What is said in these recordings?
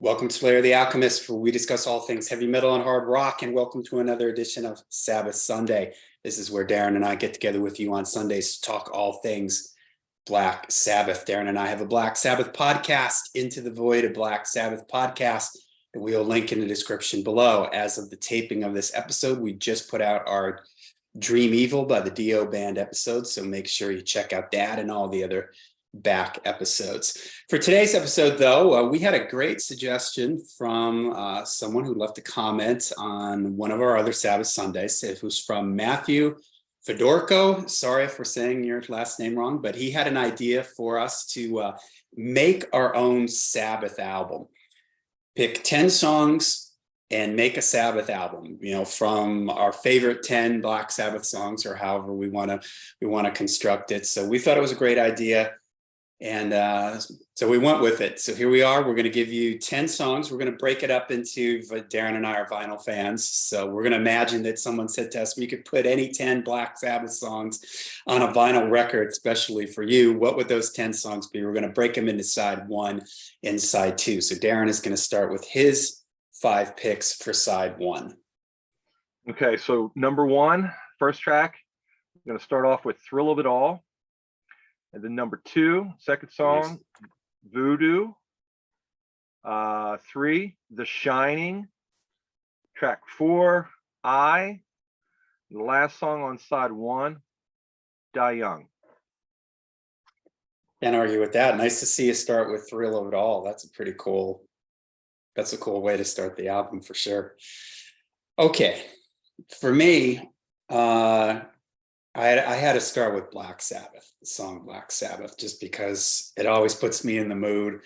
Welcome to Larry the Alchemist, where we discuss all things heavy metal and hard rock, and welcome to another edition of Sabbath Sunday. This is where Darren and I get together with you on Sundays to talk all things Black Sabbath. Darren and I have a Black Sabbath podcast, Into the Void, a Black Sabbath podcast, that we'll link in the description below. As of the taping of this episode, we just put out our Dream Evil by the Dio Band episode, so make sure you check out that and all the other back episodes. For today's episode, though, we had a great suggestion from someone who left a comment on one of our other Sabbath Sundays. It was from Matthew Fedorko. Sorry if we're saying your last name wrong, but he had an idea for us to make our own Sabbath album. Pick 10 songs and make a Sabbath album, from our favorite 10 Black Sabbath songs, or however we want to construct it. So we thought it was a great idea. And so we went with it. So here we are. We're going to give you 10 songs. We're going to break it up into, Darren and I are vinyl fans. So we're going to imagine that someone said to us, we could put any 10 Black Sabbath songs on a vinyl record, especially for you. What would those 10 songs be? We're going to break them into side one and side two. So Darren is going to start with his 5 picks for side one. Okay, so number one, first track, I'm going to start off with Thrill of It All. And then number 2, second song, nice. Voodoo. 3, The Shining. Track 4, I. And the last song on side 1, Die Young. Can't argue with that. Nice to see you start with Thrill of It All. That's a cool way to start the album for sure. Okay, for me, I had to start with Black Sabbath, the song Black Sabbath, just because it always puts me in the mood.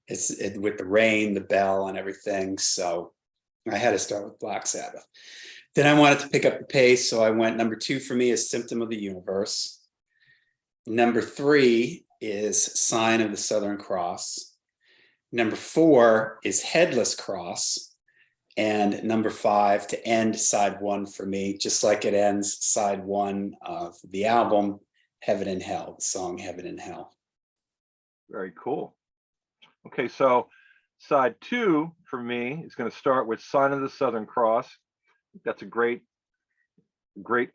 It's with the rain, the bell, and everything. So I had to start with Black Sabbath. Then I wanted to pick up the pace, so I went number 2 for me is Symptom of the Universe. Number 3 is Sign of the Southern Cross. Number 4 is Headless Cross. And number 5 to end side 1 for me, just like it ends side 1 of the album, Heaven and Hell, the song Heaven and Hell. Very cool. Okay, so side 2 for me is going to start with Sign of the Southern Cross. That's a great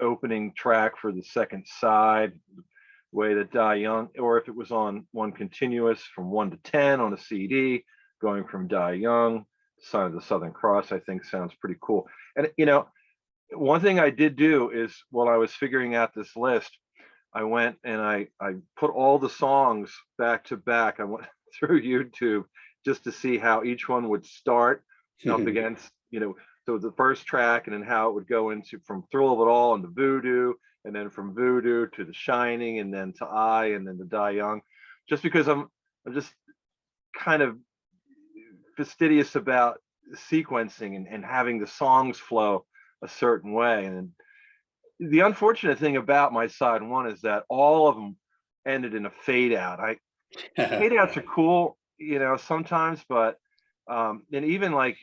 opening track for the second side, the way that Die Young, or if it was on one continuous from 1 to 10 on a CD, going from Die Young, Sign of the Southern Cross, I think sounds pretty cool. And one thing I did do is, while I was figuring out this list, I went and I put all the songs back to back. I went through YouTube just to see how each one would start up against, so the first track, and then how it would go into from Thrill of It All into Voodoo, and then from Voodoo to The Shining, and then to I, and then to Die Young, just because I'm just kind of fastidious about sequencing and having the songs flow a certain way. And the unfortunate thing about my side 1 is that all of them ended in a fade out. Fade outs are cool, sometimes, but and even like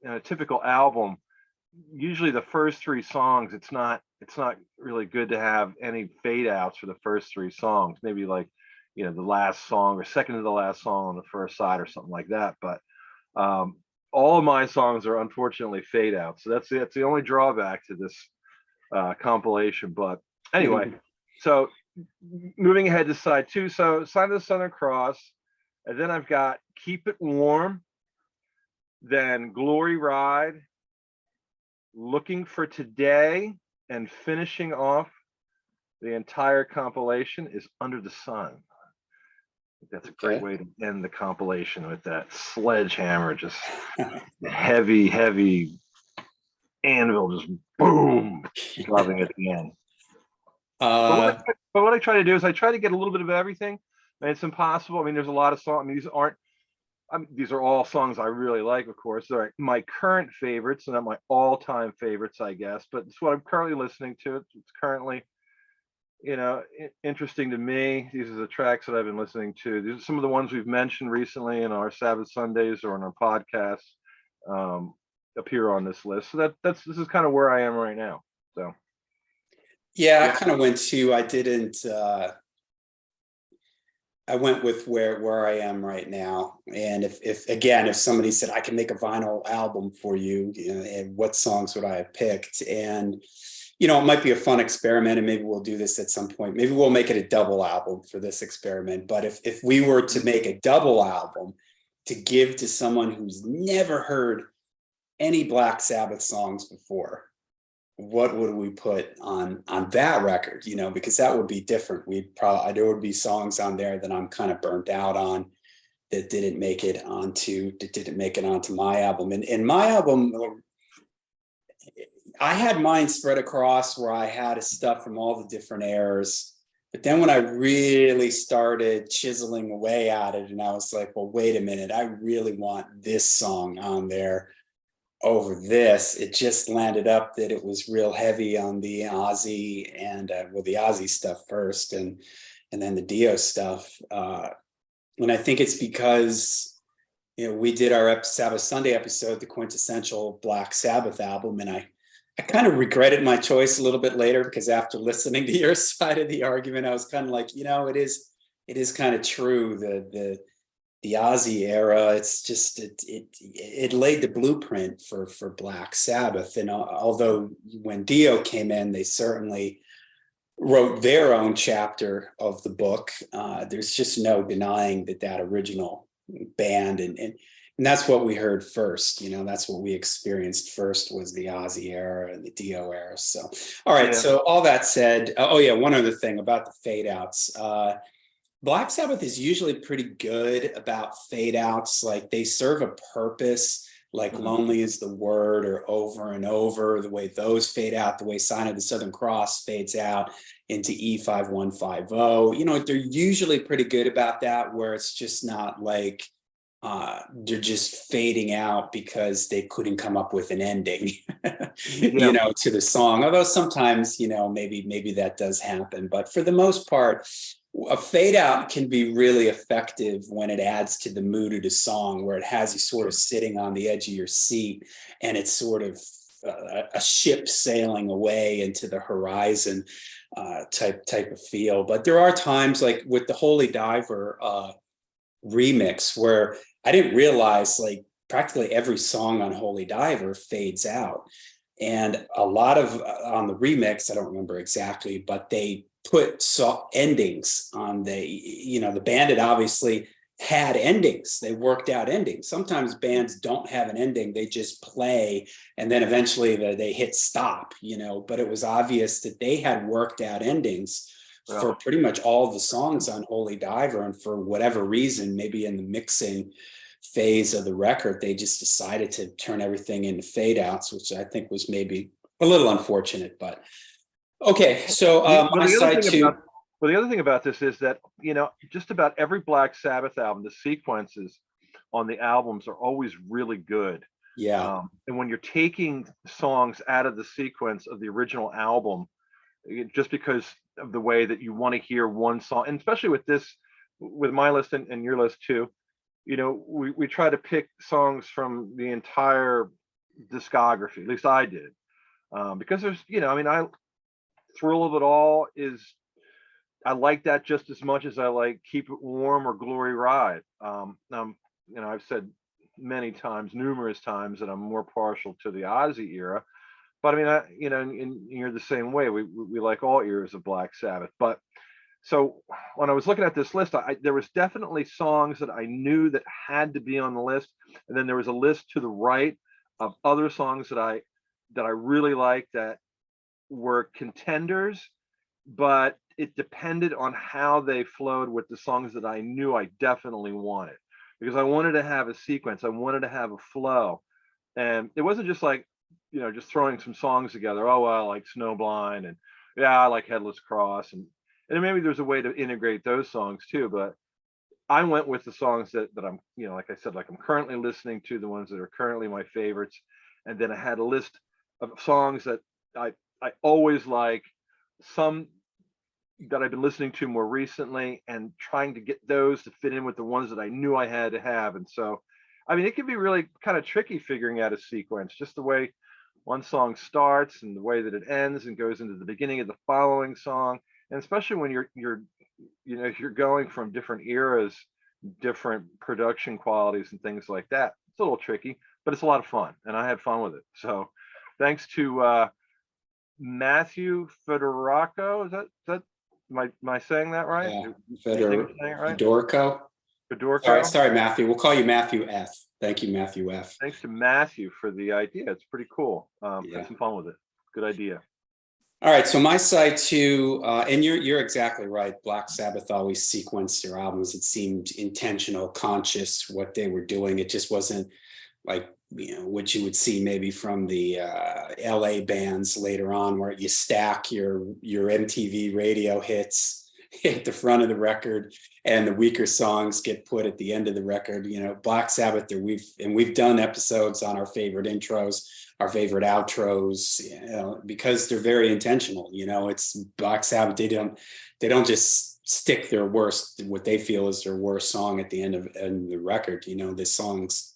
in a typical album, usually the first 3 songs, it's not really good to have any fade outs for the first 3 songs. Maybe like the last song or second to the last song on the first side or something like that. But all of my songs are unfortunately fade out, so that's the only drawback to this compilation. But anyway, so moving ahead to side 2, so Sign of the Southern Cross, and then I've got Keep It Warm, then Glory Ride, Looking for Today, and finishing off the entire compilation is Under the Sun. That's a great way to end the compilation, with that sledgehammer, just heavy anvil, just boom, dropping at the end. But what I try to do is I try to get a little bit of everything, and it's impossible. I mean, there's a lot of songs. These are all songs I really like, of course. They're my current favorites, and not my all-time favorites, I guess. But it's what I'm currently listening to. It's currently interesting to me. These are the tracks that I've been listening to. These are some of the ones we've mentioned recently in our Sabbath Sundays or in our podcasts, appear on this list. So this is kind of where I am right now. So yeah, I kind of went to, I didn't I went with where I am right now. And if again, if somebody said I can make a vinyl album for you, you know, and what songs would I have picked? And you know, it might be a fun experiment, and maybe we'll do this at some point. Maybe we'll make it a double album for this experiment. But if we were to make a double album to give to someone who's never heard any Black Sabbath songs before, what would we put on that record? You know, because that would be different. We'd probably there would be songs on there that I'm kind of burnt out on that didn't make it onto my album. And my album, I had mine spread across where I had stuff from all the different eras. But then when I really started chiseling away at it, and I was like, well, wait a minute, I really want this song on there over this. It just landed up that it was real heavy on the Ozzy and well, the Ozzy stuff first, and then the Dio stuff. And I think it's because you know we did our Sabbath Sunday episode, the quintessential Black Sabbath album, and I kind of regretted my choice a little bit later because after listening to your side of the argument, I was kind of like, you know, it is kind of true. The Ozzy era, it's just it laid the blueprint for Black Sabbath. And although when Dio came in, they certainly wrote their own chapter of the book. There's just no denying that original band and that's what we heard first. You know, that's what we experienced first was the Ozzy era and the Dio era. So, all right. Yeah. So all that said, oh yeah, one other thing about the fade outs. Black Sabbath is usually pretty good about fade outs. Like they serve a purpose, like Mhm. Lonely is the Word or Over and Over, the way those fade out, the way Sign of the Southern Cross fades out into E5150. You know, they're usually pretty good about that, where it's just not like they're just fading out because they couldn't come up with an ending, Yeah. you know, to the song. Although sometimes, you know, maybe that does happen. But for the most part, a fade out can be really effective when it adds to the mood of the song, where it has you sort of sitting on the edge of your seat and it's sort of a ship sailing away into the horizon type of feel. But there are times like with the Holy Diver remix where I didn't realize like practically every song on Holy Diver fades out. And a lot of on the remix, I don't remember exactly, but they put endings on the band had obviously had endings. They worked out endings. Sometimes bands don't have an ending. They just play and then eventually they hit stop, you know, but it was obvious that they had worked out endings Yeah. for pretty much all of the songs on Holy Diver. And for whatever reason, maybe in the mixing phase of the record, they just decided to turn everything into fade outs, which I think was maybe a little unfortunate, but okay. So Well, my the other side thing two. about well, the other thing about this is that, you know, just about every Black Sabbath album, the sequences on the albums are always really good. Yeah. And when you're taking songs out of the sequence of the original album, just because of the way that you want to hear one song, and especially with this, with my list and your list too, you know, we try to pick songs from the entire discography. At least I did, because there's, you know, I mean, I Thrill of It All is, I like that just as much as I like Keep It Warm or Glory Ride. You know, I've said many times, numerous times, that I'm more partial to the Ozzy era. But I mean, you know, and you're the same way. We like all eras of Black Sabbath. But so when I was looking at this list, there was definitely songs that I knew that had to be on the list, and then there was a list to the right of other songs that I really liked that were contenders, but it depended on how they flowed with the songs that I knew I definitely wanted, because I wanted to have a sequence, I wanted to have a flow, and it wasn't just like, you know, just throwing some songs together. Oh, well, I like Snowblind, and yeah, I like Headless Cross, and maybe there's a way to integrate those songs too. But I went with the songs that I'm, you know, like I said, like I'm currently listening to, the ones that are currently my favorites, and then I had a list of songs that I always like, some that I've been listening to more recently, and trying to get those to fit in with the ones that I knew I had to have. And so, I mean, it can be really kind of tricky figuring out a sequence, just the way one song starts and the way that it ends and goes into the beginning of the following song. And especially when you're you're going from different eras, different production qualities and things like that. It's a little tricky, but it's a lot of fun, and I had fun with it. So thanks to Matthew Federico. Is that am I saying that right? Yeah, You think I'm saying it right? Fedorko. Fedorco. Sorry, Matthew. We'll call you Matthew F. Thank you, Matthew F. Thanks to Matthew for the idea. It's pretty cool. Yeah. Had some fun with it. Good idea. All right, so my side too, and you're exactly right. Black Sabbath always sequenced their albums. It seemed intentional, conscious, what they were doing. It just wasn't like what you would see maybe from the LA bands later on, where you stack your MTV radio hits at the front of the record, and the weaker songs get put at the end of the record. Black Sabbath, we've done episodes on our favorite intros, our favorite outros, because they're very intentional. It's Black Sabbath. They don't just stick their worst, what they feel is their worst song at the end of the record. The songs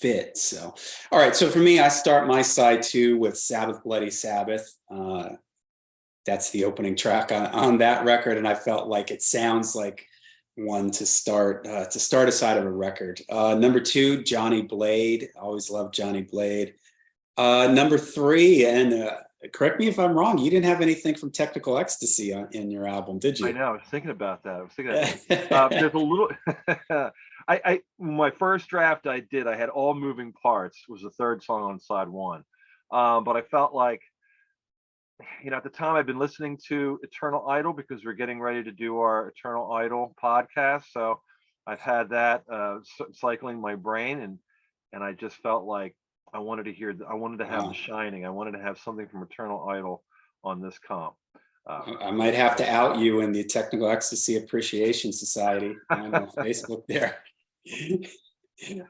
fit. So, all right. So for me, I start my side too with Sabbath, Bloody Sabbath. That's the opening track on that record, and I felt like it sounds like one to start a side of a record. Number 2, Johnny Blade. Always loved Johnny Blade. Number 3, and correct me if I'm wrong, you didn't have anything from Technical Ecstasy in your album, did you? I know. I was thinking about that. There's a little. I my first draft I had All Moving Parts was the third song on side 1, but I felt like, at the time I'd been listening to Eternal Idol because we're getting ready to do our Eternal Idol podcast, so I've had that cycling my brain, and I just felt like I wanted to have The Shining. I wanted to have something from Eternal Idol on this comp. I might have to out you in the Technical Ecstasy Appreciation Society on Facebook there.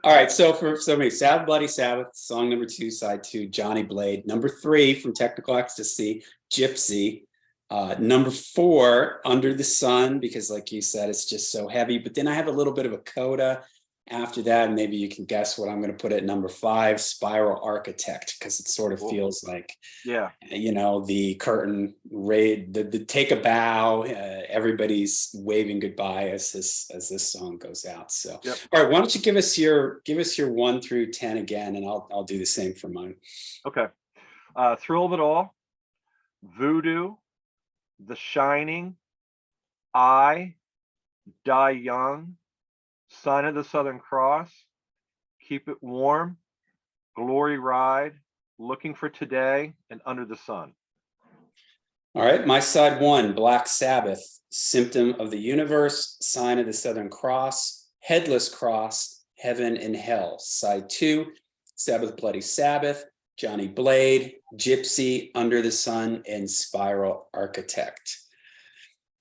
All right, so for me, Sabbath, Bloody Sabbath, song number 2, side 2, Johnny Blade. Number 3 from Technical Ecstasy, Gypsy. Number 4, Under the Sun, because like you said, it's just so heavy. But then I have a little bit of a coda after that, and maybe you can guess what I'm going to put at number 5, Spiral Architect, because it sort of feels like, the curtain raid, the take a bow, everybody's waving goodbye as this song goes out. So, All right, why don't you give us your 1 through 10 again, and I'll do the same for mine. Okay, Thrill of It All, Voodoo, The Shining, I, Die Young, Sign of the Southern Cross, Keep It Warm, Glory Ride, Looking for Today, and Under the Sun. All right, my side 1, Black Sabbath, Symptom of the Universe, Sign of the Southern Cross, Headless Cross, Heaven and Hell. Side 2, Sabbath, Bloody Sabbath, Johnny Blade, Gypsy, Under the Sun, and Spiral Architect.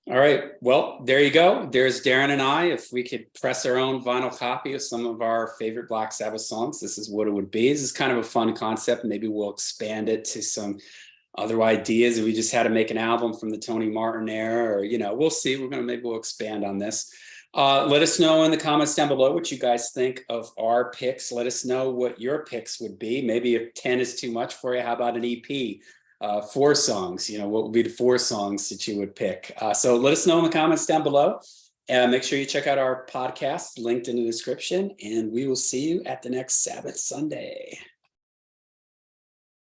All right, well, there you go. There's Darren and I. If we could press our own vinyl copy of some of our favorite Black Sabbath songs, this is what it would be. This is kind of a fun concept. Maybe we'll expand it to some other ideas. If we just had to make an album from the Tony Martin era, or, we'll see. Maybe we'll expand on this. Let us know in the comments down below what you guys think of our picks. Let us know what your picks would be. Maybe if 10 is too much for you, how about an EP? 4 songs, what would be the 4 songs that you would pick? So let us know in the comments down below, and make sure you check out our podcast linked in the description, and we will see you at the next Sabbath Sunday.